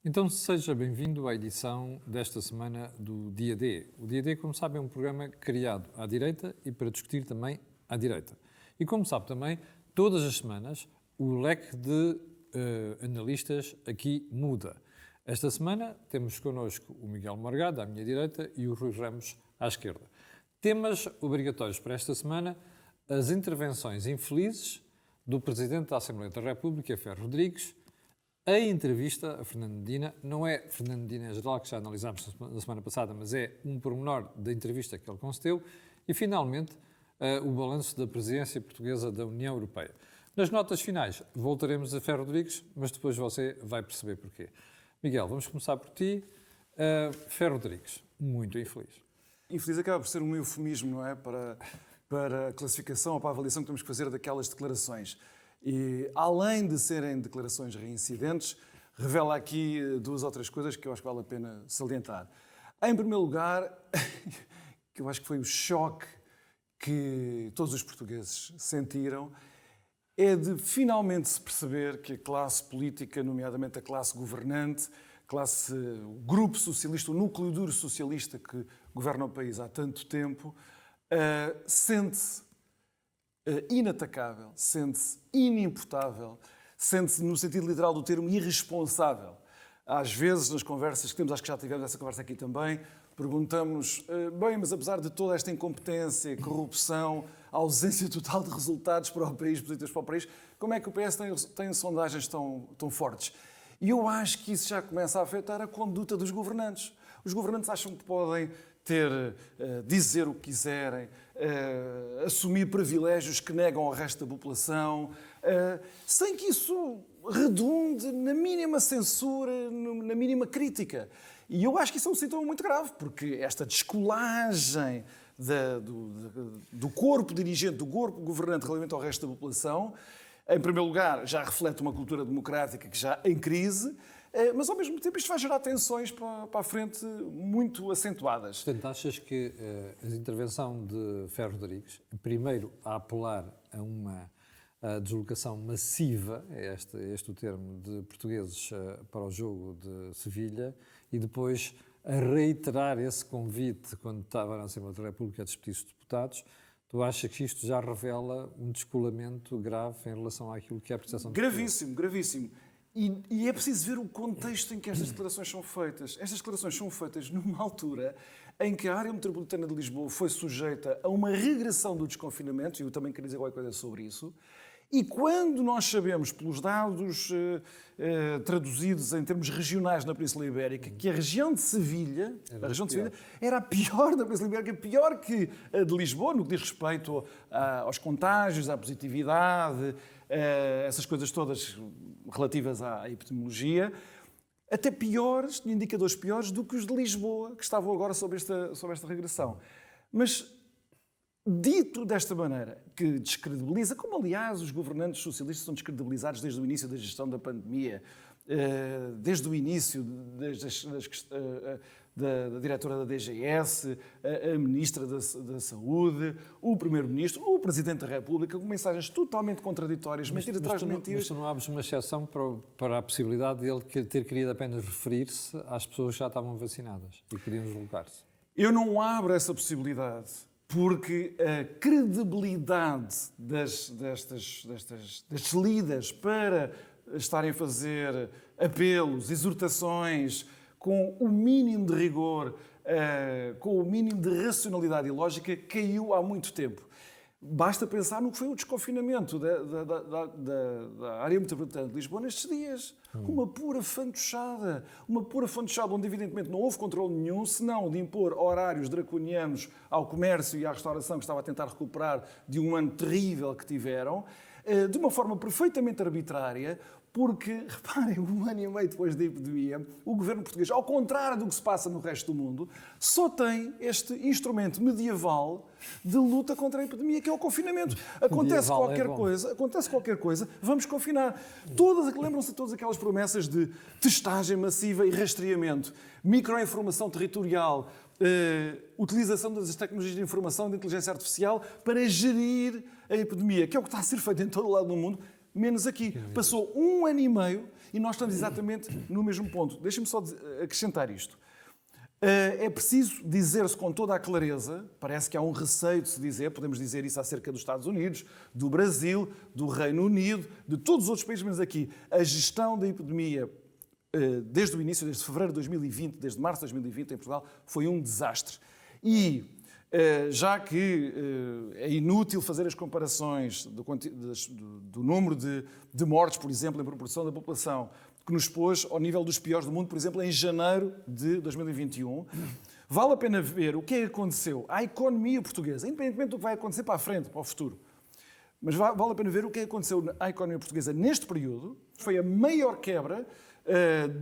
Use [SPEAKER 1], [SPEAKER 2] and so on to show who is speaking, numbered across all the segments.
[SPEAKER 1] Então seja bem-vindo à edição desta semana do Dia D. O Dia D, como sabe, é um programa criado à direita e para discutir também à direita. E como sabe também, todas as semanas o leque de analistas aqui muda. Esta semana temos connosco o Miguel Morgado, à minha direita, e o Rui Ramos, à esquerda. Temas obrigatórios para esta semana: as intervenções infelizes do Presidente da Assembleia da República, Ferro Rodrigues, a entrevista a Fernando Medina. Não é Fernando Medina em geral, que já analisámos na semana passada, mas é um pormenor da entrevista que ele concedeu. E, finalmente, o balanço da presidência portuguesa da União Europeia. Nas notas finais voltaremos a Ferro Rodrigues, mas depois você vai perceber porquê. Miguel, vamos começar por ti. Ferro Rodrigues, muito infeliz.
[SPEAKER 2] Infeliz acaba por ser um eufemismo, não é? Para a classificação ou para a avaliação que temos que fazer daquelas declarações. E, além de serem declarações reincidentes, revela aqui duas ou três coisas que eu acho que vale a pena salientar. Em primeiro lugar, que eu acho que foi o choque que todos os portugueses sentiram, é de finalmente se perceber que a classe política, nomeadamente a classe governante, o grupo socialista, o núcleo duro socialista que governa o país há tanto tempo, sente-se inatacável, sente-se inimputável, sente-se, no sentido literal do termo, irresponsável. Às vezes, nas conversas que temos, acho que já tivemos essa conversa aqui também, perguntamos-nos, bem, mas apesar de toda esta incompetência, corrupção, ausência total de resultados para o país, positivos para o país, como é que o PS tem sondagens tão fortes? E eu acho que isso já começa a afetar a conduta dos governantes. Os governantes acham que podem dizer o que quiserem, assumir privilégios que negam ao resto da população, sem que isso redunde na mínima censura, na mínima crítica. E eu acho que isso é um sintoma muito grave, porque esta descolagem do corpo dirigente, do corpo governante relativamente ao resto da população, em primeiro lugar, já reflete uma cultura democrática que já em crise, mas ao mesmo tempo isto vai gerar tensões para a frente muito acentuadas.
[SPEAKER 1] Portanto, achas que a intervenção de Ferro Rodrigues, primeiro a apelar a uma deslocação massiva, é este o termo, de portugueses para o jogo de Sevilha, e depois a reiterar esse convite quando estava na Assembleia da República a despedir-se de deputados, tu achas que isto já revela um descolamento grave em relação àquilo que é a percepção de
[SPEAKER 2] Gravíssimo, gravíssimo. E é preciso ver o contexto em que estas declarações são feitas. Estas declarações são feitas numa altura em que a área metropolitana de Lisboa foi sujeita a uma regressão do desconfinamento, e eu também queria dizer qualquer coisa sobre isso, e quando nós sabemos, pelos dados traduzidos em termos regionais na Península Ibérica, que a região de Sevilha, era a pior da Península Ibérica, pior que a de Lisboa, no que diz respeito aos contágios, à positividade, essas coisas todas relativas à epidemiologia, até piores, tinha indicadores piores do que os de Lisboa, que estavam agora sobre esta regressão. Mas, dito desta maneira, que descredibiliza, como aliás os governantes socialistas são descredibilizados desde o início da gestão da pandemia, desde o início da diretora da DGS, a Ministra da Saúde, o Primeiro-Ministro, o Presidente da República, com mensagens totalmente contraditórias, mentiras atrás de mentiras.
[SPEAKER 1] Mas tu não abres uma exceção para a possibilidade de ele ter querido apenas referir-se às pessoas que já estavam vacinadas e queriam deslocar-se?
[SPEAKER 2] Eu não abro essa possibilidade, porque a credibilidade destes líderes para estarem a fazer apelos, exortações, com o mínimo de rigor, com o mínimo de racionalidade e lógica, caiu há muito tempo. Basta pensar no que foi o desconfinamento da área metropolitana de Lisboa nestes dias. Uma pura fantochada, onde evidentemente não houve controle nenhum, senão de impor horários draconianos ao comércio e à restauração, que estava a tentar recuperar de um ano terrível que tiveram, de uma forma perfeitamente arbitrária, porque, reparem, um ano e meio depois da epidemia, o governo português, ao contrário do que se passa no resto do mundo, só tem este instrumento medieval de luta contra a epidemia, que é o confinamento. Acontece qualquer coisa, vamos confinar. Lembram-se de todas aquelas promessas de testagem massiva e rastreamento, microinformação territorial, utilização das tecnologias de informação e de inteligência artificial para gerir a epidemia, que é o que está a ser feito em todo o lado do mundo. menos aqui. Passou 1 ano e meio e nós estamos exatamente no mesmo ponto. Deixem-me só acrescentar isto. É preciso dizer-se com toda a clareza, parece que há um receio de se dizer, podemos dizer isso acerca dos Estados Unidos, do Brasil, do Reino Unido, de todos os outros países, menos aqui. A gestão da epidemia, desde o início, desde fevereiro de 2020, desde março de 2020 em Portugal, foi um desastre. E já que é inútil fazer as comparações do número de mortes, por exemplo, em proporção da população, que nos pôs ao nível dos piores do mundo, por exemplo, em janeiro de 2021, vale a pena ver o que é que aconteceu à economia portuguesa, independentemente do que vai acontecer para a frente, para o futuro. Mas vale a pena ver o que é que aconteceu à economia portuguesa neste período. Foi a maior quebra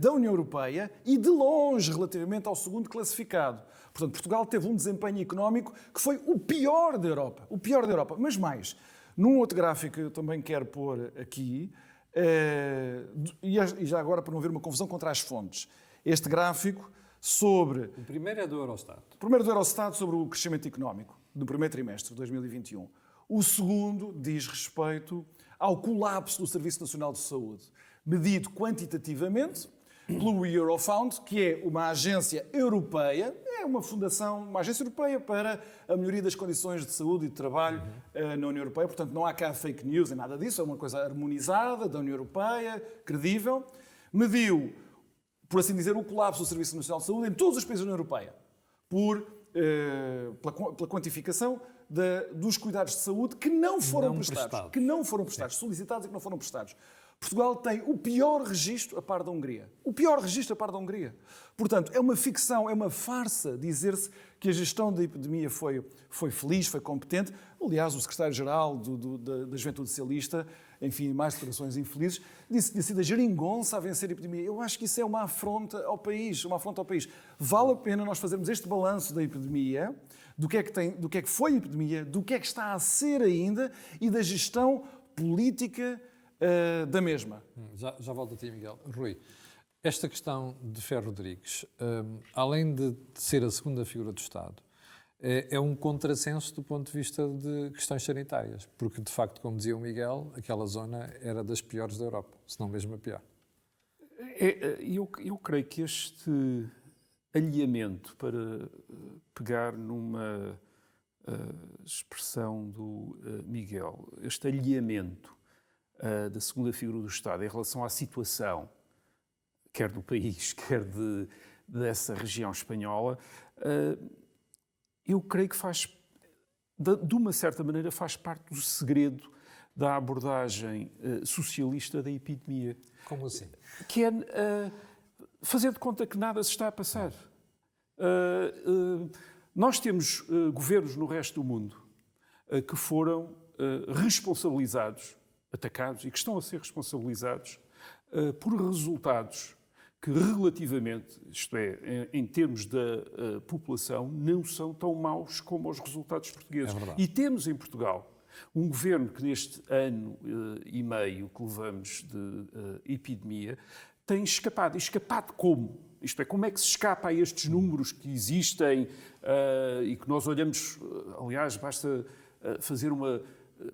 [SPEAKER 2] da União Europeia e, de longe, relativamente ao segundo classificado. Portanto, Portugal teve um desempenho económico que foi o pior da Europa. O pior da Europa. Mas mais, num outro gráfico que eu também quero pôr aqui, e já agora para não haver uma confusão contra as fontes, este gráfico sobre...
[SPEAKER 1] O primeiro é do Eurostat.
[SPEAKER 2] O primeiro do Eurostat sobre o crescimento económico do primeiro trimestre de 2021. O segundo diz respeito ao colapso do Serviço Nacional de Saúde, medido quantitativamente pelo Eurofound, que é uma agência europeia, é uma fundação, uma agência europeia para a melhoria das condições de saúde e de trabalho na União Europeia. Portanto, não há cá fake news nem nada disso, é uma coisa harmonizada da União Europeia, credível. Mediu, por assim dizer, o colapso do Serviço Nacional de Saúde em todos os países da União Europeia, pela quantificação dos cuidados de saúde que não foram prestados, solicitados e que não foram prestados. Portugal tem o pior registro a par da Hungria. O pior registro a par da Hungria. Portanto, é uma ficção, é uma farsa dizer-se que a gestão da epidemia foi feliz, foi competente. Aliás, o secretário-geral da Juventude Socialista, enfim, mais declarações infelizes, disse que tinha sido a geringonça a vencer a epidemia. Eu acho que isso é uma afronta ao país, Vale a pena nós fazermos este balanço da epidemia, do que é que foi a epidemia, do que é que está a ser ainda e da gestão política da mesma.
[SPEAKER 1] Já volto a ti, Miguel. Rui, esta questão de Ferro Rodrigues, além de ser a segunda figura do Estado, é um contrassenso do ponto de vista de questões sanitárias, porque, de facto, como dizia o Miguel, aquela zona era das piores da Europa, se não mesmo a pior.
[SPEAKER 3] Eu creio que este alinhamento, para pegar numa expressão do Miguel, este alinhamento da segunda figura do Estado em relação à situação, quer do país, quer dessa região espanhola, eu creio que de uma certa maneira, faz parte do segredo da abordagem socialista da epidemia.
[SPEAKER 1] Como assim?
[SPEAKER 3] Que é fazer de conta que nada se está a passar. Nós temos governos no resto do mundo que foram responsabilizados, atacados e que estão a ser responsabilizados por resultados que relativamente, isto é, em termos da população, não são tão maus como os resultados portugueses. E temos em Portugal um governo que neste ano e meio que levamos de epidemia tem escapado. E escapado como? Isto é, como é que se escapa a estes números que existem e que nós olhamos, aliás, basta fazer uma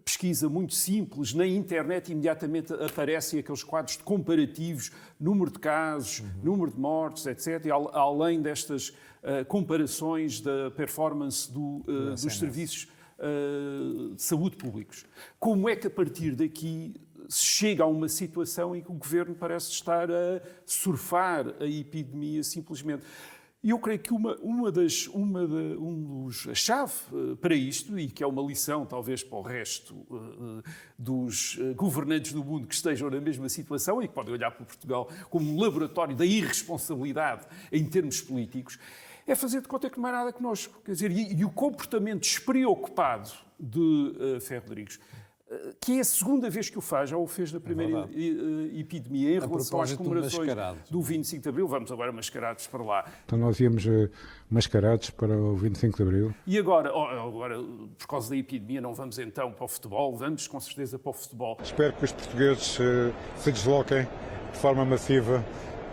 [SPEAKER 3] pesquisa muito simples, na internet imediatamente aparecem aqueles quadros de comparativos, número de casos, número de mortes, etc., além destas comparações da performance dos serviços de saúde públicos. Como é que a partir daqui se chega a uma situação em que o Governo parece estar a surfar a epidemia simplesmente? E eu creio que a chave para isto, e que é uma lição talvez para o resto dos governantes do mundo que estejam na mesma situação e que podem olhar para Portugal como um laboratório da irresponsabilidade em termos políticos, é fazer de conta que não há nada connosco. Quer dizer, e o comportamento despreocupado de Ferro Rodrigues, que é a segunda vez que o faz, já o fez na primeira epidemia, em relação às comemorações do 25 de Abril. Vamos agora mascarados para lá.
[SPEAKER 4] Então nós íamos mascarados para o 25 de Abril.
[SPEAKER 3] E agora, por causa da epidemia, não vamos então para o futebol? Vamos com certeza para o futebol.
[SPEAKER 4] Espero que os portugueses se desloquem de forma massiva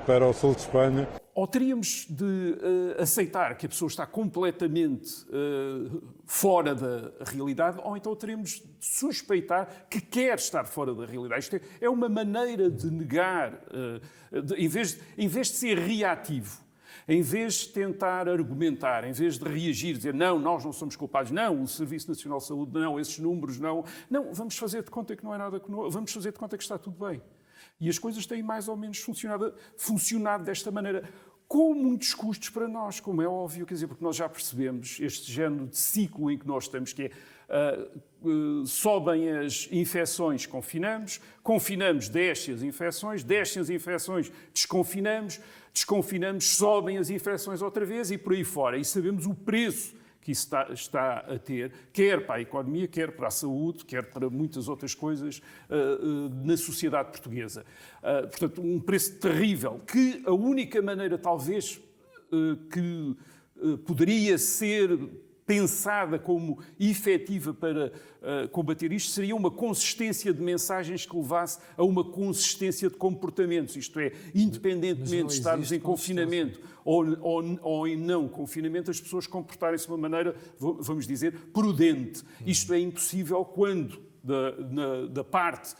[SPEAKER 4] para o sul de Espanha.
[SPEAKER 3] ou teríamos de aceitar que a pessoa está completamente fora da realidade, ou então teríamos de suspeitar que quer estar fora da realidade. Isto é uma maneira de negar, em vez de ser reativo, em vez de tentar argumentar, em vez de reagir, dizer não, nós não somos culpados, não, o Serviço Nacional de Saúde, não, esses números, não, vamos fazer de conta que não é nada, vamos fazer de conta que está tudo bem. E as coisas têm mais ou menos funcionado desta maneira, com muitos custos para nós, como é óbvio, quer dizer, porque nós já percebemos este género de ciclo em que nós estamos, que é sobem as infecções, confinamos, descem as infecções, desconfinamos, sobem as infecções outra vez e por aí fora. E sabemos o preço que isso está a ter, quer para a economia, quer para a saúde, quer para muitas outras coisas na sociedade portuguesa. Portanto, um preço terrível, que a única maneira, talvez, que poderia ser pensada como efetiva para combater isto, seria uma consistência de mensagens que levasse a uma consistência de comportamentos, isto é, independentemente de estarmos em confinamento ou em não confinamento, as pessoas comportarem-se de uma maneira, vamos dizer, prudente. Isto é impossível quando, da parte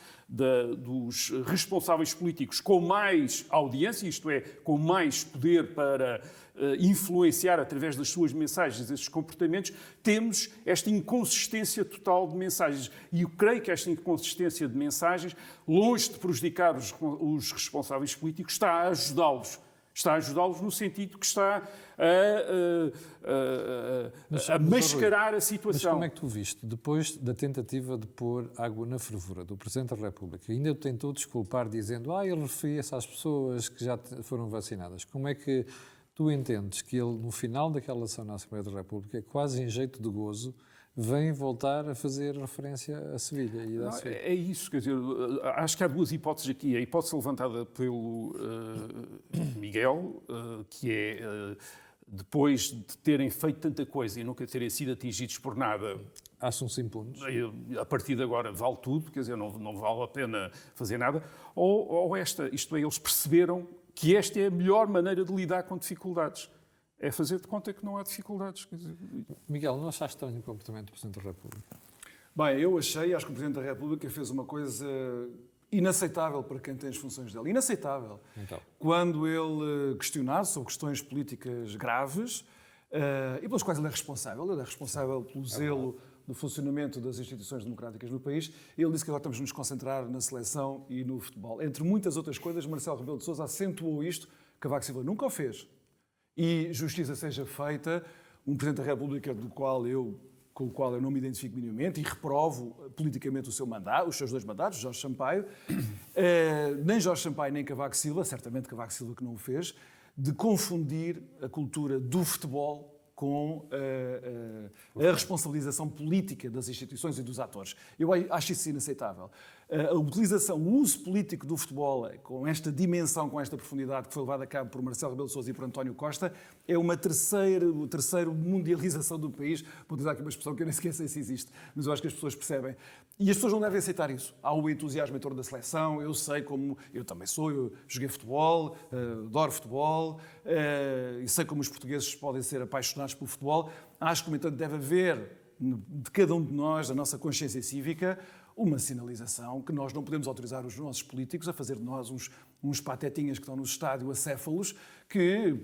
[SPEAKER 3] dos responsáveis políticos com mais audiência, isto é, com mais poder para influenciar através das suas mensagens esses comportamentos, temos esta inconsistência total de mensagens. E eu creio que esta inconsistência de mensagens, longe de prejudicar os responsáveis políticos, está a ajudá-los. Está a ajudá-los no sentido que está a mascarar a situação.
[SPEAKER 1] Mas como é que tu viste, depois da tentativa de pôr água na fervura do Presidente da República, ainda o tentou desculpar dizendo ele referia-se às pessoas que já foram vacinadas. Como é que tu entendes que ele, no final daquela ação na Assembleia da República, quase em jeito de gozo, vem voltar a fazer referência a Sevilha?
[SPEAKER 3] É isso, quer dizer, acho que há duas hipóteses aqui. A hipótese levantada pelo Miguel, que é, depois de terem feito tanta coisa e nunca terem sido atingidos por nada,
[SPEAKER 1] acham-se impunes.
[SPEAKER 3] A partir de agora vale tudo, quer dizer, não vale a pena fazer nada. Ou isto é, eles perceberam que esta é a melhor maneira de lidar com dificuldades. É fazer de conta que não há dificuldades. Quer dizer...
[SPEAKER 1] Miguel, não achaste estranho o comportamento do Presidente da República?
[SPEAKER 2] Bem, eu acho que o Presidente da República fez uma coisa inaceitável para quem tem as funções dele. Inaceitável.
[SPEAKER 1] Então.
[SPEAKER 2] Quando ele questionado sobre questões políticas graves e pelas quais ele é responsável. Ele é responsável pelo zelo do funcionamento das instituições democráticas no país. Ele disse que agora estamos a nos concentrar na seleção e no futebol. Entre muitas outras coisas, Marcelo Rebelo de Sousa acentuou isto, Cavaco Silva nunca o fez. E justiça seja feita, um Presidente da República com o qual eu não me identifico minimamente e reprovo politicamente os seus dois mandatos, Jorge Sampaio, nem Jorge Sampaio nem Cavaco Silva, certamente Cavaco Silva que não o fez, de confundir a cultura do futebol com a responsabilização política das instituições e dos atores. Eu acho isso inaceitável. A utilização, o uso político do futebol com esta dimensão, com esta profundidade que foi levada a cabo por Marcelo Rebelo de Sousa e por António Costa, é uma terceira mundialização do país. Vou utilizar aqui uma expressão que eu nem sequer sei se existe, mas eu acho que as pessoas percebem. E as pessoas não devem aceitar isso. Há o entusiasmo em torno da seleção, eu sei como... Eu também eu joguei futebol, adoro futebol, e sei como os portugueses podem ser apaixonados pelo futebol. Acho que, no entanto, deve haver, de cada um de nós, da nossa consciência cívica, uma sinalização que nós não podemos autorizar os nossos políticos a fazer de nós uns patetinhas que estão no estádio acéfalos, que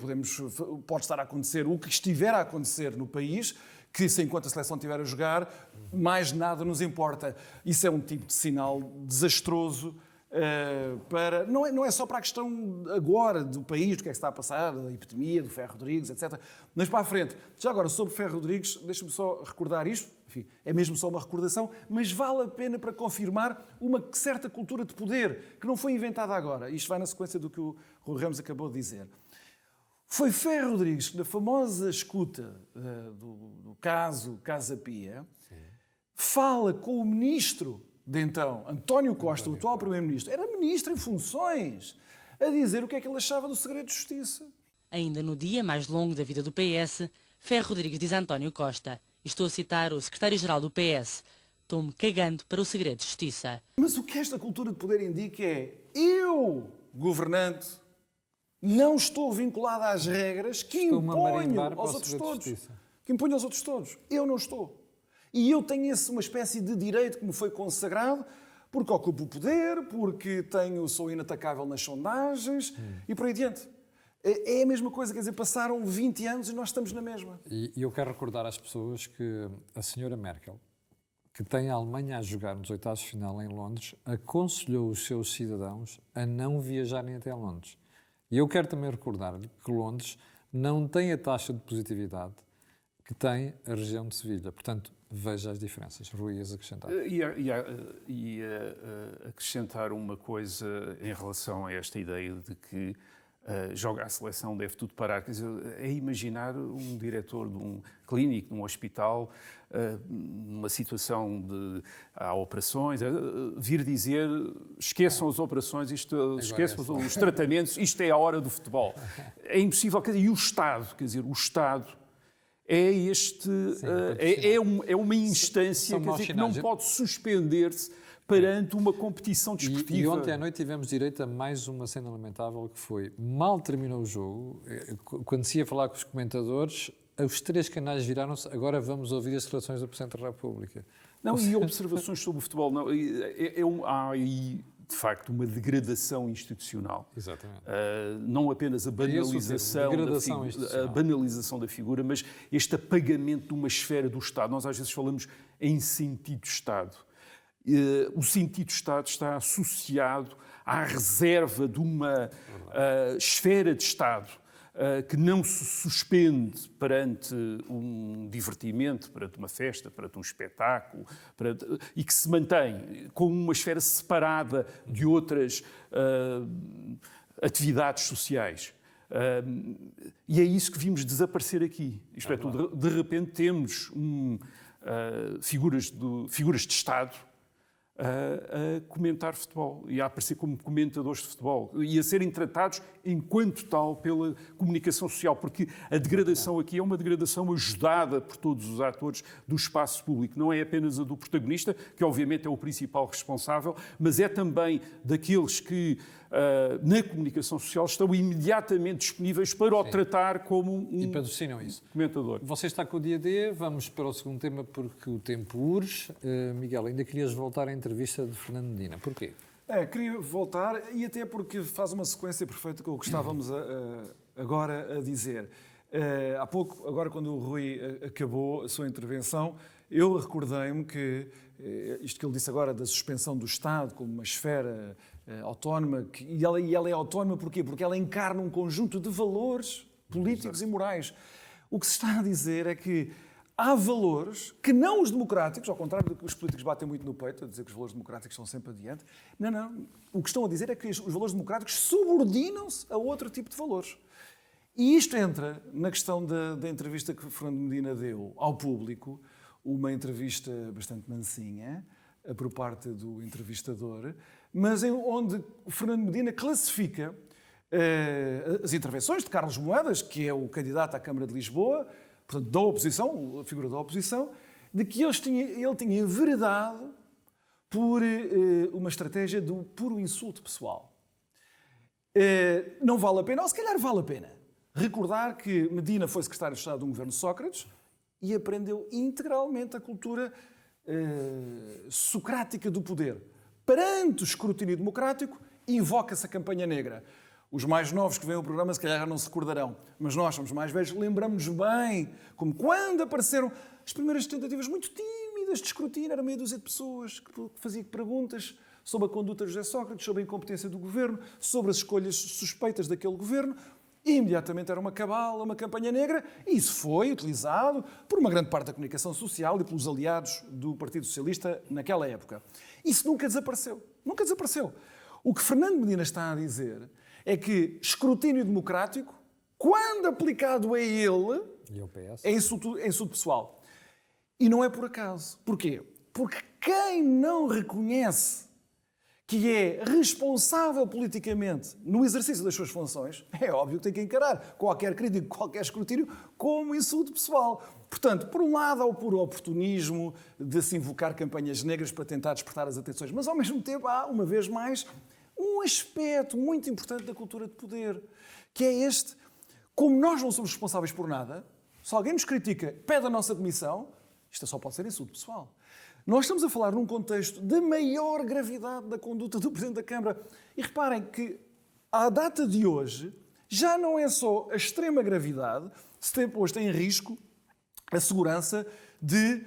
[SPEAKER 2] pode estar a acontecer o que estiver a acontecer no país, que se enquanto a seleção estiver a jogar, mais nada nos importa. Isso é um tipo de sinal desastroso não é só para a questão agora do país, do que é que está a passar, da epidemia, do Ferro Rodrigues, etc. Mas para a frente. Já agora, sobre Ferro Rodrigues, deixa-me só recordar isto, enfim, é mesmo só uma recordação, mas vale a pena para confirmar uma certa cultura de poder que não foi inventada agora. Isto vai na sequência do que o Rui Ramos acabou de dizer. Foi Ferro Rodrigues que, na famosa escuta do caso Casa Pia, fala com o ministro de então, António Costa, o atual Primeiro-Ministro, era ministro em funções, a dizer o que é que ele achava do segredo de justiça.
[SPEAKER 5] Ainda no dia mais longo da vida do PS, Ferro Rodrigues diz a António Costa, e estou a citar o secretário-geral do PS, estou-me cagando para o segredo de justiça.
[SPEAKER 2] Mas o que esta cultura de poder indica é, eu, governante, Não estou vinculado às regras que
[SPEAKER 1] Estou-me a
[SPEAKER 2] imponho
[SPEAKER 1] marimbar para
[SPEAKER 2] aos
[SPEAKER 1] o
[SPEAKER 2] outros
[SPEAKER 1] segredo de
[SPEAKER 2] todos.
[SPEAKER 1] justiça.
[SPEAKER 2] Que imponho aos outros todos. Eu não estou. E eu tenho uma espécie de direito que me foi consagrado porque ocupo o poder, porque sou inatacável nas sondagens e por aí adiante. É a mesma coisa, quer dizer, passaram 20 anos e nós estamos na mesma.
[SPEAKER 1] E eu quero recordar às pessoas que a senhora Merkel, que tem a Alemanha a jogar nos oitavos de final em Londres, aconselhou os seus cidadãos a não viajarem até Londres. E eu quero também recordar-lhe que Londres não tem a taxa de positividade que tem a região de Sevilha. Portanto, veja as diferenças. Rui, ias acrescentar.
[SPEAKER 3] E acrescentar uma coisa em relação a esta ideia de que joga a seleção, deve tudo parar. Quer dizer, é imaginar um diretor de um clínico, de um hospital, numa situação de há operações, vir dizer esqueçam as operações, esqueçam os tratamentos, isto é a hora do futebol. É impossível. Quer dizer, e o Estado, quer dizer, o Estado é uma instância, quer dizer, que não pode suspender-se perante uma competição desportiva.
[SPEAKER 1] E ontem à noite tivemos direito a mais uma cena lamentável, que foi, mal terminou o jogo, quando se ia falar com os comentadores, os 3 canais viraram-se, agora vamos ouvir as declarações do Presidente da República.
[SPEAKER 3] Não, e observações sobre o futebol. Não, há aí, de facto, uma degradação institucional.
[SPEAKER 1] Exatamente.
[SPEAKER 3] Não apenas a banalização da figura, mas este apagamento de uma esfera do Estado. Nós às vezes falamos em sentido de Estado. O sentido de Estado está associado à reserva de uma esfera de Estado que não se suspende perante um divertimento, perante uma festa, perante um espetáculo, e que se mantém como uma esfera separada de outras atividades sociais. E é isso que vimos desaparecer aqui. Isto é, de repente temos figuras de Estado a comentar futebol e a aparecer como comentadores de futebol e a serem tratados enquanto tal pela comunicação social, porque a degradação aqui é uma degradação ajudada por todos os atores do espaço público. Não é apenas a do protagonista, que obviamente é o principal responsável, mas é também daqueles que na comunicação social estão imediatamente disponíveis para o tratar como um comentador.
[SPEAKER 1] Você está com o dia D, vamos para o segundo tema porque o tempo urge. Miguel, ainda querias voltar à entrevista de Fernando Medina. Porquê?
[SPEAKER 2] Queria voltar e até porque faz uma sequência perfeita com o que estávamos agora a dizer. Há pouco, agora quando o Rui acabou a sua intervenção, eu recordei-me que isto que ele disse agora da suspensão do Estado como uma esfera autónoma, e ela é autónoma porquê? Porque ela encarna um conjunto de valores políticos e morais. O que se está a dizer é que há valores que não os democráticos, ao contrário do que os políticos batem muito no peito, a dizer que os valores democráticos estão sempre adiante. Não. O que estão a dizer é que os valores democráticos subordinam-se a outro tipo de valores. E isto entra na questão da entrevista que Fernando Medina deu ao público, uma entrevista bastante mansinha, por parte do entrevistador, mas onde o Fernando Medina classifica as intervenções de Carlos Moedas, que é o candidato à Câmara de Lisboa, portanto, da oposição, a figura da oposição, de que ele tinha enveredado por uma estratégia do puro insulto pessoal. Não vale a pena, ou se calhar vale a pena, recordar que Medina foi secretário de Estado de um governo de Sócrates e aprendeu integralmente a cultura socrática do poder. Perante o escrutínio democrático, invoca-se a campanha negra. Os mais novos que veem o programa se calhar já não se recordarão, mas nós somos mais velhos, lembramos bem como quando apareceram as primeiras tentativas muito tímidas de escrutínio, era meia dúzia de pessoas que faziam perguntas sobre a conduta de José Sócrates, sobre a incompetência do governo, sobre as escolhas suspeitas daquele governo, e imediatamente era uma cabala, uma campanha negra, e isso foi utilizado por uma grande parte da comunicação social e pelos aliados do Partido Socialista naquela época. Isso nunca desapareceu. Nunca desapareceu. O que Fernando Medina está a dizer é que escrutínio democrático, quando aplicado a ele, é insulto pessoal. E não é por acaso. Porquê? Porque quem não reconhece que é responsável politicamente no exercício das suas funções, é óbvio que tem que encarar qualquer crítico, qualquer escrutínio como insulto pessoal. Portanto, por um lado há o puro oportunismo de se invocar campanhas negras para tentar despertar as atenções, mas ao mesmo tempo há, uma vez mais, um um aspecto muito importante da cultura de poder, que é este: como nós não somos responsáveis por nada, se alguém nos critica, pede a nossa demissão, isto só pode ser insulto pessoal. Nós estamos a falar num contexto de maior gravidade da conduta do Presidente da Câmara. E reparem que, à data de hoje, já não é só a extrema gravidade, se tem posto em risco a segurança de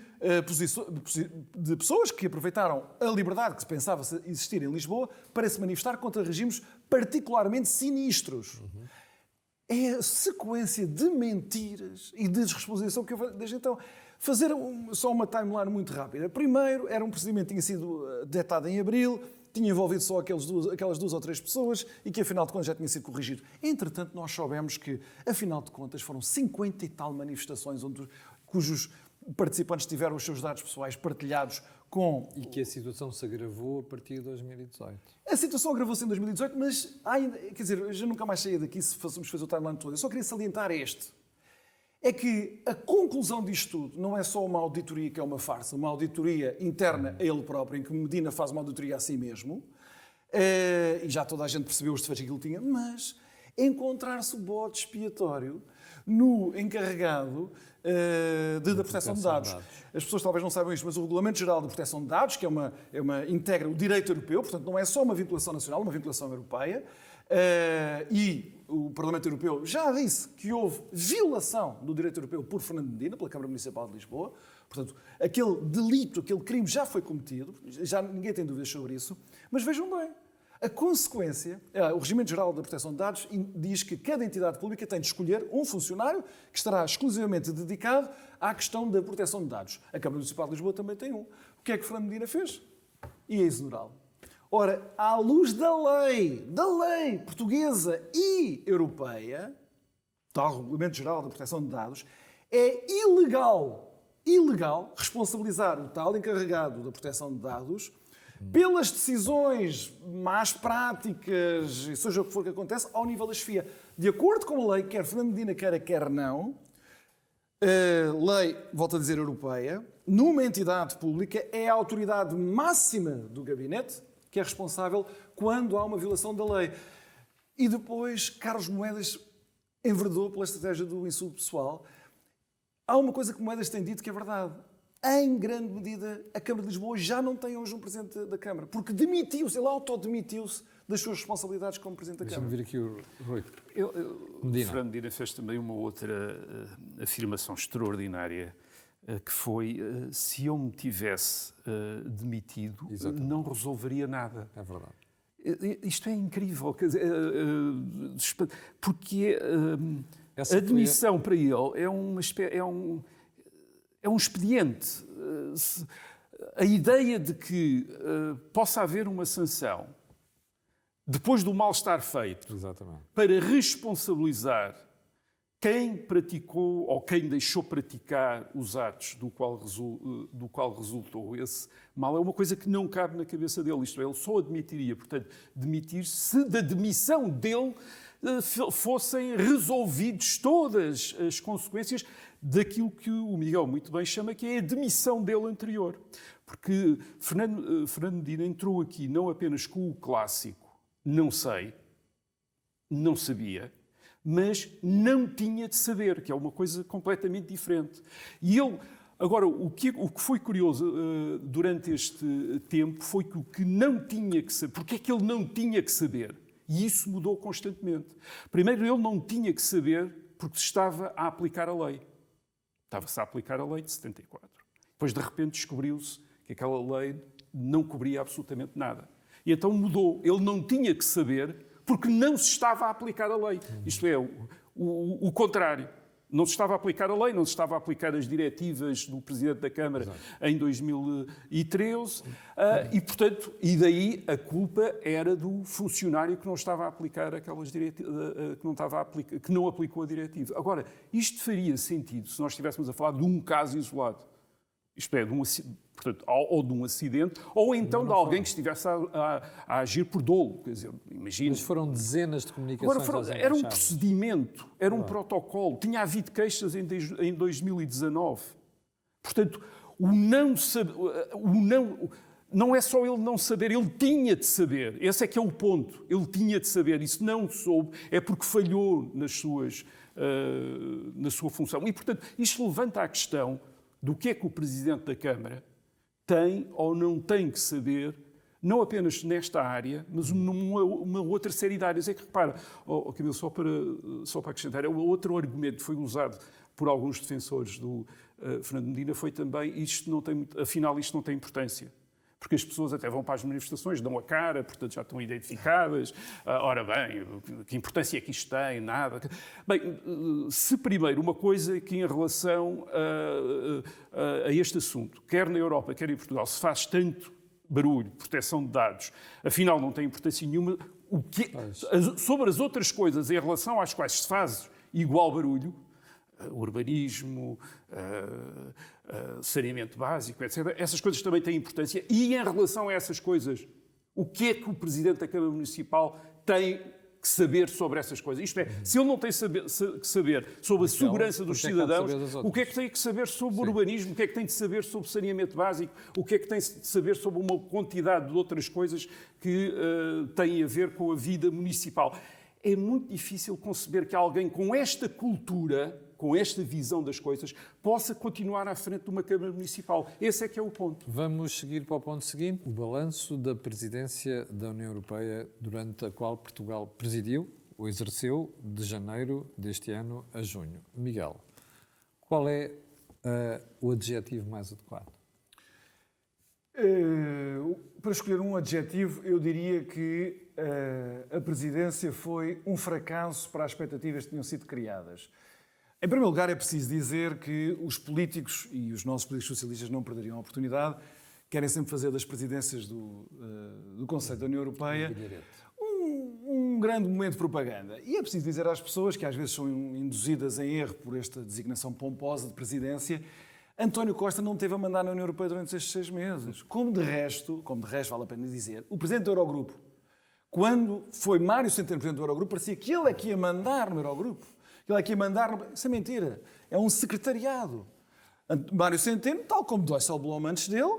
[SPEAKER 2] pessoas que aproveitaram a liberdade que se pensava existir em Lisboa para se manifestar contra regimes particularmente sinistros. É a sequência de mentiras e de desresponsabilização que eu desde então. Fazer só uma timeline muito rápida. Primeiro, era um procedimento que tinha sido detectado em abril, tinha envolvido só aquelas 2 ou 3 pessoas e que, afinal de contas, já tinha sido corrigido. Entretanto, nós soubemos que, afinal de contas, foram 50 e tal manifestações cujos participantes tiveram os seus dados pessoais partilhados com...
[SPEAKER 1] E que a situação se agravou a partir de 2018.
[SPEAKER 2] A situação agravou-se em 2018, mas, quer dizer, eu já nunca mais saía daqui se fôssemos fazer o timeline todo. Eu só queria salientar este. É que a conclusão disto tudo não é só uma auditoria que é uma farsa, uma auditoria interna a ele próprio, em que Medina faz uma auditoria a si mesmo, e já toda a gente percebeu os defeitos que ele tinha, mas encontrar-se o bode expiatório no encarregado da proteção de dados. As pessoas talvez não saibam isto, mas o Regulamento Geral de Proteção de Dados, que integra o direito europeu, portanto não é só uma vinculação nacional, é uma vinculação europeia, e o Parlamento Europeu já disse que houve violação do direito europeu por Fernando Medina, pela Câmara Municipal de Lisboa. Portanto, aquele delito, aquele crime já foi cometido, já ninguém tem dúvidas sobre isso. Mas vejam bem, a consequência, o Regimento Geral da Proteção de Dados diz que cada entidade pública tem de escolher um funcionário que estará exclusivamente dedicado à questão da proteção de dados. A Câmara Municipal de Lisboa também tem um. O que é que Fernando Medina fez? Ia exonerá-lo. Ora, à luz da lei portuguesa e europeia, tal Regulamento Geral da Proteção de Dados, é ilegal responsabilizar o tal encarregado da proteção de dados pelas decisões más práticas, e seja o que for que acontece, ao nível da chefia. De acordo com a lei, quer Fernando Medina queira, quer não, lei, volto a dizer, europeia, numa entidade pública é a autoridade máxima do gabinete que é responsável quando há uma violação da lei. E depois, Carlos Moedas enverdou pela estratégia do insulto pessoal. Há uma coisa que Moedas tem dito que é verdade. Em grande medida, a Câmara de Lisboa já não tem hoje um Presidente da Câmara, porque demitiu-se, ele autodemitiu-se das suas responsabilidades como Presidente da Câmara.
[SPEAKER 1] Deixa-me vir aqui o Rui.
[SPEAKER 3] O Fernando Medina fez também uma outra afirmação extraordinária, que foi, se eu me tivesse demitido,
[SPEAKER 1] Exatamente.
[SPEAKER 3] não resolveria nada.
[SPEAKER 1] É verdade.
[SPEAKER 3] Isto é incrível, quer dizer, porque
[SPEAKER 1] Essa
[SPEAKER 3] a demissão para ele é um expediente. A ideia de que possa haver uma sanção depois do mal-estar feito,
[SPEAKER 1] Exatamente,
[SPEAKER 3] para responsabilizar quem praticou ou quem deixou praticar os atos do qual resultou esse mal, é uma coisa que não cabe na cabeça dele. Isto é, ele só admitiria, portanto, demitir-se se da demissão dele fossem resolvidas todas as consequências daquilo que o Miguel muito bem chama que é a demissão dele anterior. Porque Fernando Medina entrou aqui não apenas com o clássico, não sei, não sabia, mas não tinha de saber, que é uma coisa completamente diferente. E ele, agora, o que foi curioso durante este tempo foi que o que não tinha que saber, porque é que ele não tinha que saber? E isso mudou constantemente. Primeiro, ele não tinha que saber porque se estava a aplicar a lei. Estava-se a aplicar a lei de 74. Depois, de repente, descobriu-se que aquela lei não cobria absolutamente nada. E então mudou. Ele não tinha que saber porque não se estava a aplicar a lei. Isto é, o contrário. Não se estava a aplicar a lei, não se estava a aplicar as diretivas do Presidente da Câmara em 2013 e daí a culpa era do funcionário que não estava a aplicar aquelas diretivas, que não aplicou a diretiva. Agora, isto faria sentido se nós estivéssemos a falar de um caso isolado. Isto é, portanto, ou de um acidente, ou então de alguém que estivesse a agir por dolo. Quer dizer, imagina.
[SPEAKER 1] Mas foram dezenas de comunicações.
[SPEAKER 3] Agora, era um procedimento, era um protocolo. Tinha havido queixas em 2019. Portanto, não é só ele não saber, ele tinha de saber. Esse é que é o ponto. Ele tinha de saber. E se não soube, é porque falhou na sua função. E, portanto, isto levanta a questão do que é que o Presidente da Câmara tem ou não tem que saber, não apenas nesta área, mas numa outra série de áreas. É que, repara, Camilo, só para acrescentar, o outro argumento que foi usado por alguns defensores do Fernando Medina foi também, afinal, isto não tem importância. Porque as pessoas até vão para as manifestações, dão a cara, portanto já estão identificadas. Ora bem, que importância é que isto tem? Nada. Bem, se primeiro uma coisa que em relação a este assunto, quer na Europa, quer em Portugal, se faz tanto barulho, proteção de dados, afinal não tem importância nenhuma, sobre as outras coisas em relação às quais se faz igual barulho, urbanismo, saneamento básico, etc. Essas coisas também têm importância. E em relação a essas coisas, o que é que o Presidente da Câmara Municipal tem que saber sobre essas coisas? Isto é, se ele não tem que saber sobre a segurança dos cidadãos, o que é que tem que saber sobre o urbanismo? O que é que tem de saber sobre saneamento básico? O que é que tem de saber sobre uma quantidade de outras coisas que têm a ver com a vida municipal? É muito difícil conceber que alguém com esta cultura, com esta visão das coisas, possa continuar à frente de uma Câmara Municipal. Esse é que é o ponto.
[SPEAKER 1] Vamos seguir para o ponto seguinte. O balanço da presidência da União Europeia durante a qual Portugal presidiu ou exerceu de janeiro deste ano a junho. Miguel, qual é o adjetivo mais adequado?
[SPEAKER 2] Para escolher um adjetivo, eu diria que a presidência foi um fracasso para as expectativas que tinham sido criadas. Em primeiro lugar, é preciso dizer que os políticos, e os nossos políticos socialistas não perderiam a oportunidade, querem sempre fazer das presidências do Conselho da União Europeia um grande momento de propaganda. E é preciso dizer às pessoas, que às vezes são induzidas em erro por esta designação pomposa de presidência, António Costa não teve a mandar na União Europeia durante estes 6 meses. Como de resto vale a pena dizer, o presidente do Eurogrupo, quando foi Mário Centeno presidente do Eurogrupo, parecia que ele é que ia mandar no Eurogrupo. Ele é que ia mandar... Isso é mentira. É um secretariado. Mário Centeno, tal como Dijsselbloem antes dele,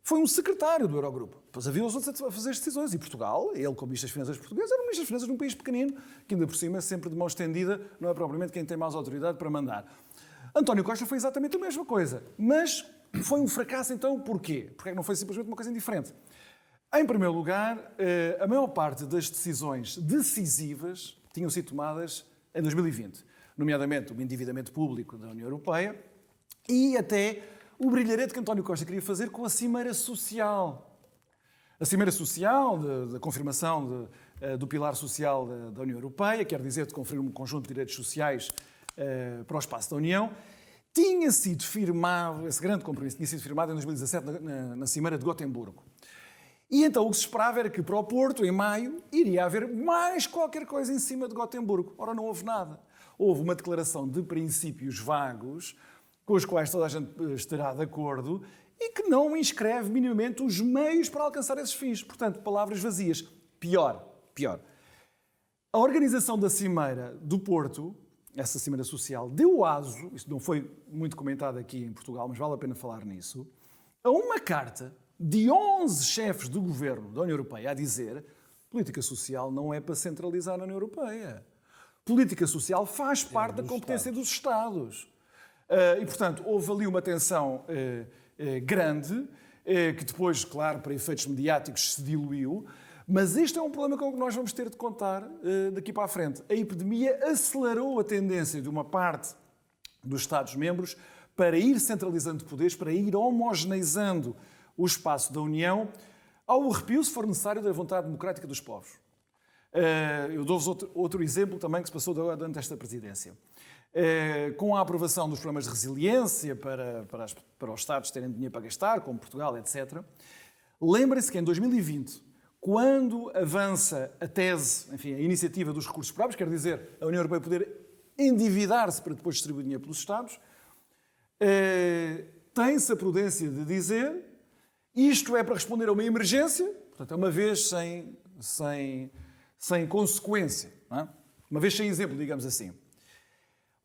[SPEAKER 2] foi um secretário do Eurogrupo. Depois havia os outros a fazer as decisões. E Portugal, ele como Ministro das Finanças português, era um Ministro das Finanças de um país pequenino, que ainda por cima, sempre de mão estendida, não é propriamente quem tem mais autoridade para mandar. António Costa foi exatamente a mesma coisa. Mas foi um fracasso, então, porquê? Porque não foi simplesmente uma coisa indiferente. Em primeiro lugar, a maior parte das decisões decisivas tinham sido tomadas em 2020, nomeadamente o endividamento público da União Europeia e até o brilharete que António Costa queria fazer com a Cimeira Social. A Cimeira Social, da confirmação do pilar social da União Europeia, quer dizer, de conferir um conjunto de direitos sociais para o espaço da União, tinha sido firmado, esse grande compromisso tinha sido firmado em 2017 na Cimeira de Gotemburgo. E então o que se esperava era que para o Porto, em maio, iria haver mais qualquer coisa em cima de Gotemburgo. Ora, não houve nada. Houve uma declaração de princípios vagos, com os quais toda a gente estará de acordo, e que não inscreve minimamente os meios para alcançar esses fins. Portanto, palavras vazias. Pior. A organização da Cimeira do Porto, essa Cimeira Social, deu aso, isto não foi muito comentado aqui em Portugal, mas vale a pena falar nisso, a uma carta de 11 chefes do governo da União Europeia a dizer: política social não é para centralizar na União Europeia. Política social faz parte da competência dos Estados. E, portanto, houve ali uma tensão grande, que depois, claro, para efeitos mediáticos se diluiu, mas este é um problema com que nós vamos ter de contar daqui para a frente. A epidemia acelerou a tendência de uma parte dos Estados-membros para ir centralizando poderes, para ir homogeneizando o espaço da União, ao arrepio, se for necessário, da vontade democrática dos povos. Eu dou-vos outro exemplo também que se passou durante esta presidência. Com a aprovação dos programas de resiliência para os Estados terem dinheiro para gastar, como Portugal, etc., lembrem-se que em 2020, quando avança a tese, enfim, a iniciativa dos recursos próprios, quer dizer, a União Europeia poder endividar-se para depois distribuir dinheiro pelos Estados, tem-se a prudência de dizer: isto é para responder a uma emergência, portanto, é uma vez sem consequência, não é? Uma vez sem exemplo, digamos assim.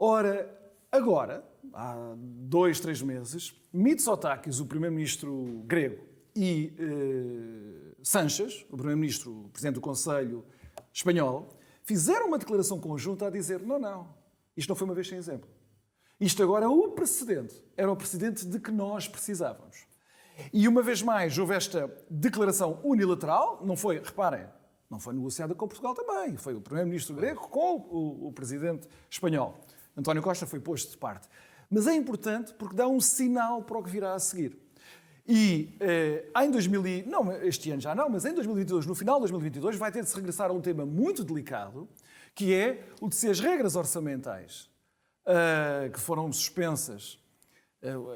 [SPEAKER 2] Ora, agora, há 2, 3 meses, Mitsotakis, o primeiro-ministro grego, e Sánchez, o primeiro-ministro, o presidente do Conselho espanhol, fizeram uma declaração conjunta a dizer não, isto não foi uma vez sem exemplo. Isto agora é o precedente. Era o precedente de que nós precisávamos. E uma vez mais houve esta declaração unilateral, não foi, reparem, não foi negociada com Portugal também, foi o primeiro-ministro grego com o presidente espanhol. António Costa foi posto de parte. Mas é importante porque dá um sinal para o que virá a seguir. E não, este ano já não, mas em 2022, no final de 2022, vai ter de se regressar a um tema muito delicado, que é o de se as regras orçamentais que foram suspensas,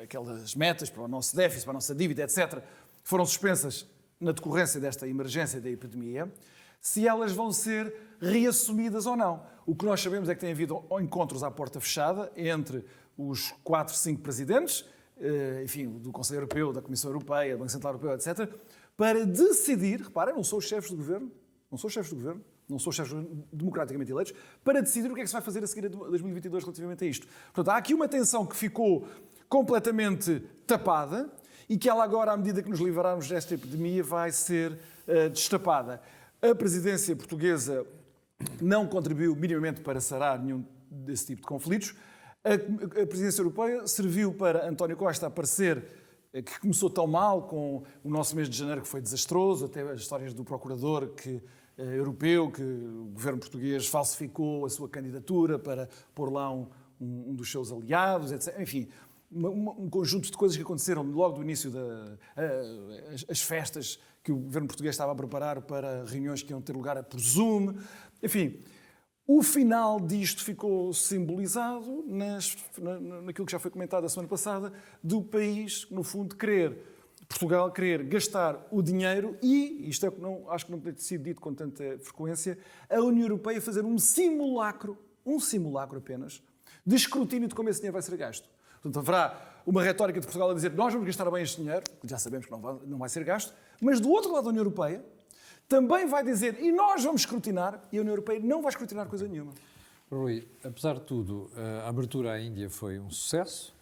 [SPEAKER 2] aquelas metas para o nosso déficit, para a nossa dívida, etc., foram suspensas na decorrência desta emergência da epidemia, se elas vão ser reassumidas ou não. O que nós sabemos é que tem havido encontros à porta fechada entre os 4, 5 presidentes, enfim, do Conselho Europeu, da Comissão Europeia, do Banco Central Europeu, etc., para decidir, reparem, não são os chefes do governo, não são chefes democraticamente eleitos, para decidir o que é que se vai fazer a seguir a 2022 relativamente a isto. Portanto, há aqui uma tensão que ficou completamente tapada e que ela agora, à medida que nos livrarmos desta epidemia, vai ser destapada. A presidência portuguesa não contribuiu minimamente para sarar nenhum desse tipo de conflitos. A presidência europeia serviu para António Costa aparecer, que começou tão mal com o nosso mês de janeiro, que foi desastroso, até as histórias do procurador europeu, que o governo português falsificou a sua candidatura para pôr lá um dos seus aliados, etc. Enfim, um conjunto de coisas que aconteceram logo do início as festas que o governo português estava a preparar para reuniões que iam ter lugar por Zoom. Enfim, o final disto ficou simbolizado naquilo que já foi comentado a semana passada, do país, no fundo, Portugal querer gastar o dinheiro e, isto é que acho que não tem sido dito com tanta frequência, a União Europeia fazer um simulacro apenas, de escrutínio de como esse dinheiro vai ser gasto. Portanto, haverá uma retórica de Portugal a dizer nós vamos gastar bem este dinheiro, que já sabemos que não vai ser gasto, mas do outro lado da União Europeia também vai dizer e nós vamos escrutinar, e a União Europeia não vai escrutinar coisa nenhuma.
[SPEAKER 1] Rui, apesar de tudo, a abertura à Índia foi um sucesso.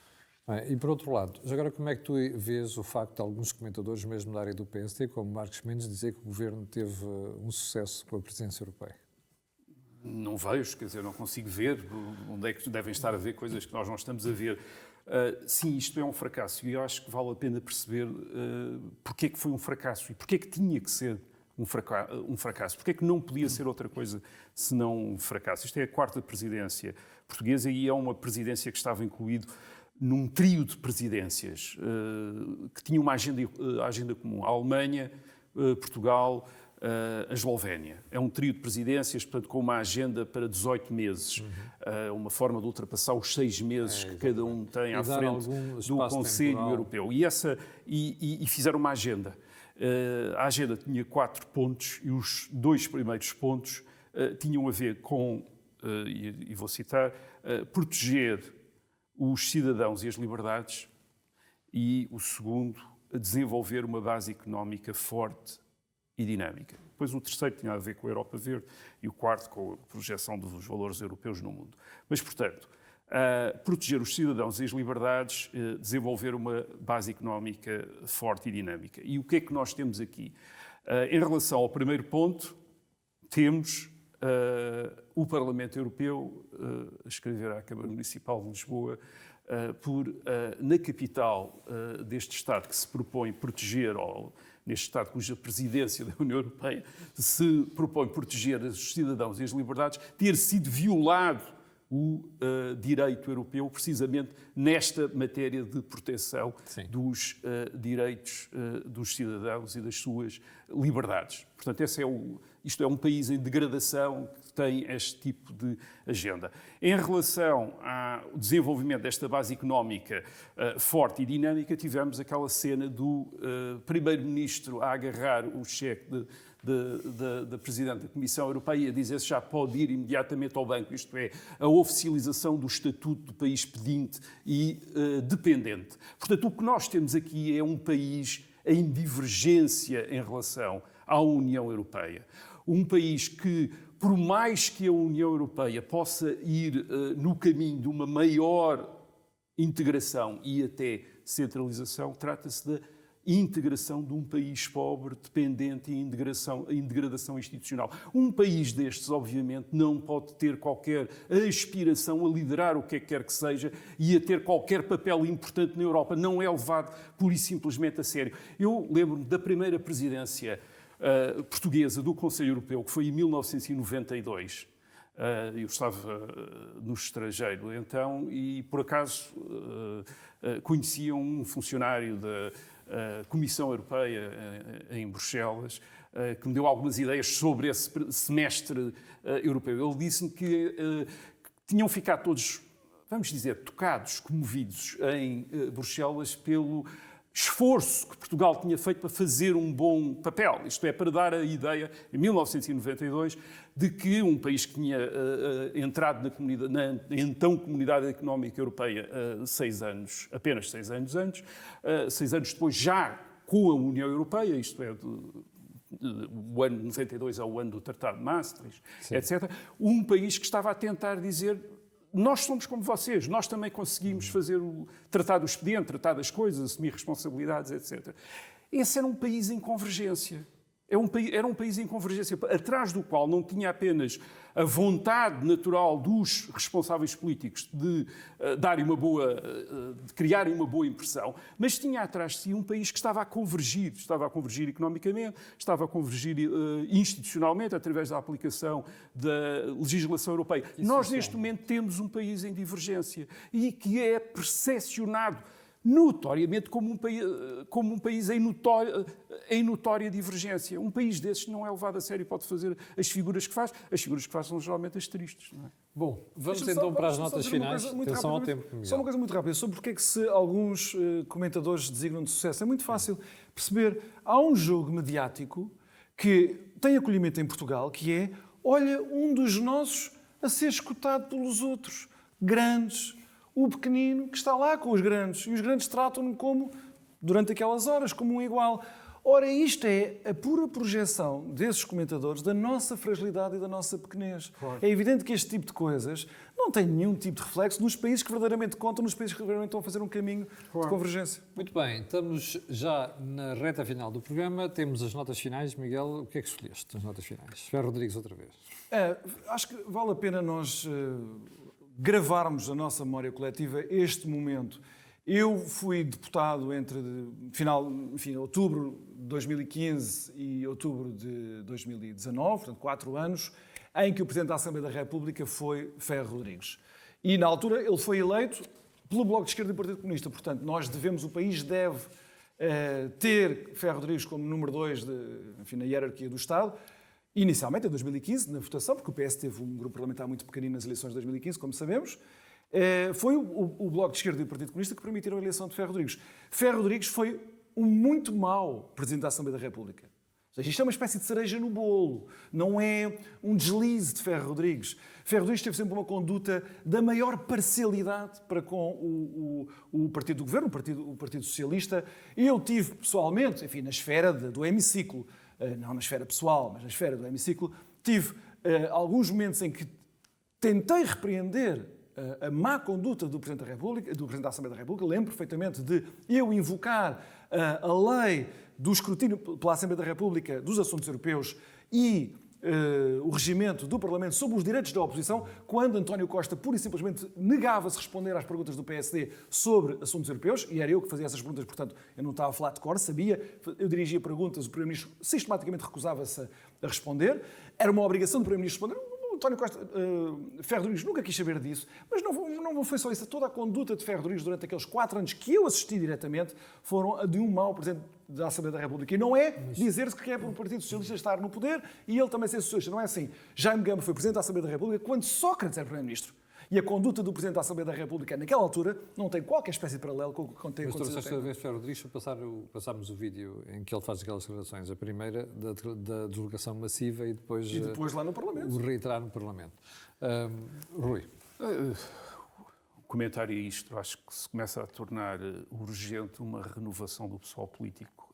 [SPEAKER 1] E, por outro lado, agora como é que tu vês o facto de alguns comentadores, mesmo da área do PSD, como Marcos Mendes, dizer que o governo teve um sucesso com a presidência europeia?
[SPEAKER 3] Não vejo, quer dizer, não consigo ver onde é que devem estar a ver coisas que nós não estamos a ver. Sim, isto é um fracasso e eu acho que vale a pena perceber porque é que foi um fracasso e porque é que tinha que ser um fracasso. Porque é que não podia ser outra coisa senão um fracasso. Isto é a 4ª presidência portuguesa e é uma presidência que estava incluído num trio de presidências que tinha uma agenda comum. A Alemanha, Portugal, a Eslovénia. É um trio de presidências, portanto, com uma agenda para 18 meses. Uma forma de ultrapassar os 6 meses que cada um tem à frente do Conselho Europeu. E fizeram uma agenda. A agenda tinha 4 pontos e os 2 primeiros pontos tinham a ver com, e vou citar, proteger os cidadãos e as liberdades e o segundo, desenvolver uma base económica forte e dinâmica. Depois o terceiro tinha a ver com a Europa Verde e o quarto com a projeção dos valores europeus no mundo. Mas, portanto, proteger os cidadãos e as liberdades, desenvolver uma base económica forte e dinâmica. E o que é que nós temos aqui? Em relação ao primeiro ponto, temos o Parlamento Europeu a escrever à Câmara Municipal de Lisboa na capital deste Estado que se propõe proteger, ou neste Estado cuja presidência da União Europeia se propõe proteger os cidadãos e as liberdades, ter sido violado o direito europeu precisamente nesta matéria de proteção dos direitos dos cidadãos e das suas liberdades. Portanto, isto é um país em degradação que tem este tipo de agenda. Em relação ao desenvolvimento desta base económica forte e dinâmica, tivemos aquela cena do primeiro-ministro a agarrar o cheque da Presidente da Comissão Europeia a dizer se já pode ir imediatamente ao banco, isto é, a oficialização do estatuto do país pedinte e dependente. Portanto, o que nós temos aqui é um país em divergência em relação à União Europeia. Um país que, por mais que a União Europeia possa ir no caminho de uma maior integração e até centralização, trata-se da integração de um país pobre, dependente e em degradação institucional. Um país destes, obviamente, não pode ter qualquer aspiração a liderar o que quer que seja e a ter qualquer papel importante na Europa. Não é levado pura e simplesmente a sério. Eu lembro-me da primeira presidência portuguesa do Conselho Europeu, que foi em 1992. Eu estava no estrangeiro, então, e por acaso conhecia um funcionário da Comissão Europeia em Bruxelas, que me deu algumas ideias sobre esse semestre europeu. Ele disse-me que tinham ficado todos, vamos dizer, tocados, comovidos em Bruxelas pelo esforço que Portugal tinha feito para fazer um bom papel, isto é, para dar a ideia, em 1992, de que um país que tinha entrado na então Comunidade Económica Europeia apenas 6 anos antes, 6 anos depois já com a União Europeia, isto é, o ano 92 é o ano do Tratado de Maastricht, sim, etc., um país que estava a tentar dizer: nós somos como vocês, nós também conseguimos tratar do expediente, tratar das coisas, assumir responsabilidades, etc. Esse era um país em convergência. Era um país em convergência, atrás do qual não tinha apenas a vontade natural dos responsáveis políticos de criarem uma boa impressão, mas tinha atrás de si um país que estava a convergir economicamente, estava a convergir institucionalmente, através da aplicação da legislação europeia. Nós, neste momento, temos um país em divergência e que é percepcionado notoriamente como um país em notória divergência. Um país desses não é levado a sério e pode fazer as figuras que faz. As figuras que faz são geralmente as tristes. Não é?
[SPEAKER 1] Bom, vamos então para as notas finais. Atenção ao tempo.
[SPEAKER 2] Só uma coisa muito rápida sobre porque é que se alguns comentadores designam de sucesso. É muito fácil perceber. Há um jogo mediático que tem acolhimento em Portugal, que é: olha, um dos nossos a ser escutado pelos outros. Grandes. O pequenino que está lá com os grandes. E os grandes tratam-no como, durante aquelas horas, como um igual. Ora, isto é a pura projeção desses comentadores da nossa fragilidade e da nossa pequenez. Claro. É evidente que este tipo de coisas não tem nenhum tipo de reflexo nos países que verdadeiramente contam, nos países que verdadeiramente estão a fazer um caminho de convergência.
[SPEAKER 1] Muito bem, estamos já na reta final do programa. Temos as notas finais. Miguel, o que é que escolheste nas notas finais? Ferro Rodrigues outra vez.
[SPEAKER 2] Acho que vale a pena nós gravarmos na nossa memória coletiva este momento. Eu fui deputado entre outubro de 2015 e outubro de 2019, portanto 4 anos, em que o Presidente da Assembleia da República foi Ferro Rodrigues. E na altura ele foi eleito pelo Bloco de Esquerda e do Partido Comunista. Portanto, o país deve ter Ferro Rodrigues como número 2 na hierarquia do Estado. Inicialmente, em 2015, na votação, porque o PS teve um grupo parlamentar muito pequenino nas eleições de 2015, como sabemos, foi o Bloco de Esquerda e o Partido Comunista que permitiram a eleição de Ferro Rodrigues. Ferro Rodrigues foi um muito mau Presidente da Assembleia da República. Ou seja, isto é uma espécie de cereja no bolo, não é um deslize de Ferro Rodrigues. Ferro Rodrigues teve sempre uma conduta da maior parcialidade para com o partido do governo, o Partido Socialista. Eu tive, pessoalmente, na esfera do hemiciclo, não na esfera pessoal, mas na esfera do hemiciclo, tive alguns momentos em que tentei repreender a má conduta do Presidente da República, do Presidente da Assembleia da República. Lembro perfeitamente de eu invocar a lei do escrutínio pela Assembleia da República dos assuntos europeus e o regimento do Parlamento sobre os direitos da oposição, quando António Costa pura e simplesmente negava-se a responder às perguntas do PSD sobre assuntos europeus, e era eu que fazia essas perguntas, portanto eu não estava a falar de cor, sabia, eu dirigia perguntas, o Primeiro-Ministro sistematicamente recusava-se a responder, era uma obrigação do Primeiro-Ministro responder. António Costa, Ferro Rodrigues nunca quis saber disso, mas não foi só isso. Toda a conduta de Ferro Rodrigues durante aqueles 4 anos que eu assisti diretamente foram de um mau Presidente da Assembleia da República. E não é dizer-se que é para o Partido Socialista estar no poder e ele também ser socialista. Não é assim. Jaime Gama foi Presidente da Assembleia da República quando Sócrates era Primeiro-Ministro. E a conduta do Presidente da Assembleia da República naquela altura não tem qualquer espécie de paralelo com o que tem acontecido.
[SPEAKER 1] Mas trouxeste a vez Ferro Rodrigues para passarmos o vídeo em que ele faz aquelas declarações. A primeira da deslocação massiva e depois
[SPEAKER 2] lá no Parlamento.
[SPEAKER 1] O reiterar no Parlamento. Rui.
[SPEAKER 3] O comentário a isto, acho que se começa a tornar urgente uma renovação do pessoal político.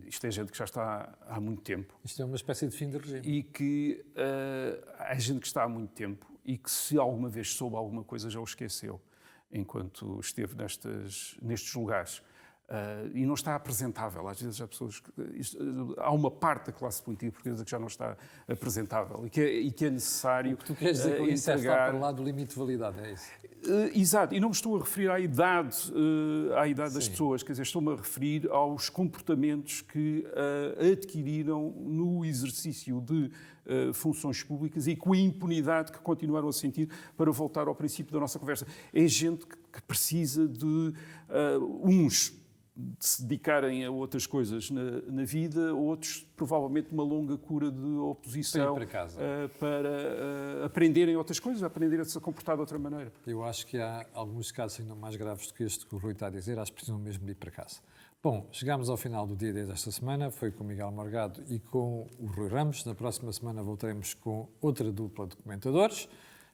[SPEAKER 3] Isto é gente que já está há muito tempo.
[SPEAKER 1] Isto é uma espécie de fim de regime.
[SPEAKER 3] E que é gente que está há muito tempo e que, se alguma vez soube alguma coisa, já o esqueceu, enquanto esteve nestes lugares. E não está apresentável. Às vezes há pessoas há uma parte da classe política portuguesa que já não está apresentável e que é necessário.
[SPEAKER 1] O que tu queres dizer com isso é estar para lá do limite de validade, é isso?
[SPEAKER 3] Exato, e não me estou a referir à idade das pessoas, quer dizer, estou-me a referir aos comportamentos que adquiriram no exercício de funções públicas e com a impunidade que continuaram a sentir, para voltar ao princípio da nossa conversa. É gente que precisa de uns de se dedicarem a outras coisas na vida, outros provavelmente uma longa cura de oposição para aprenderem outras coisas, aprenderem a se comportar de outra maneira.
[SPEAKER 1] Eu acho que há alguns casos ainda mais graves do que este que o Rui está a dizer, acho que precisam mesmo de ir para casa. Bom, chegámos ao final do dia D desta semana, foi com o Miguel Morgado e com o Rui Ramos. Na próxima semana voltaremos com outra dupla de comentadores.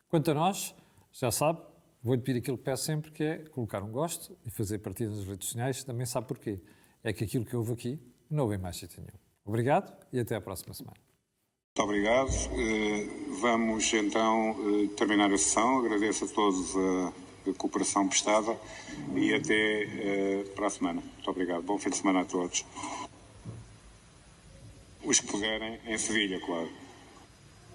[SPEAKER 1] Quanto a nós, já sabe, vou-lhe pedir aquilo que peço sempre, que é colocar um gosto e fazer partida nas redes sociais. Também sabe porquê. É que aquilo que houve aqui não houve em mais sítio nenhum. Obrigado e até à próxima semana.
[SPEAKER 6] Muito obrigado. Vamos então terminar a sessão. Agradeço a todos a cooperação prestada e até para a semana. Muito obrigado. Bom fim de semana a todos. Os que puderem, em Sevilha, claro.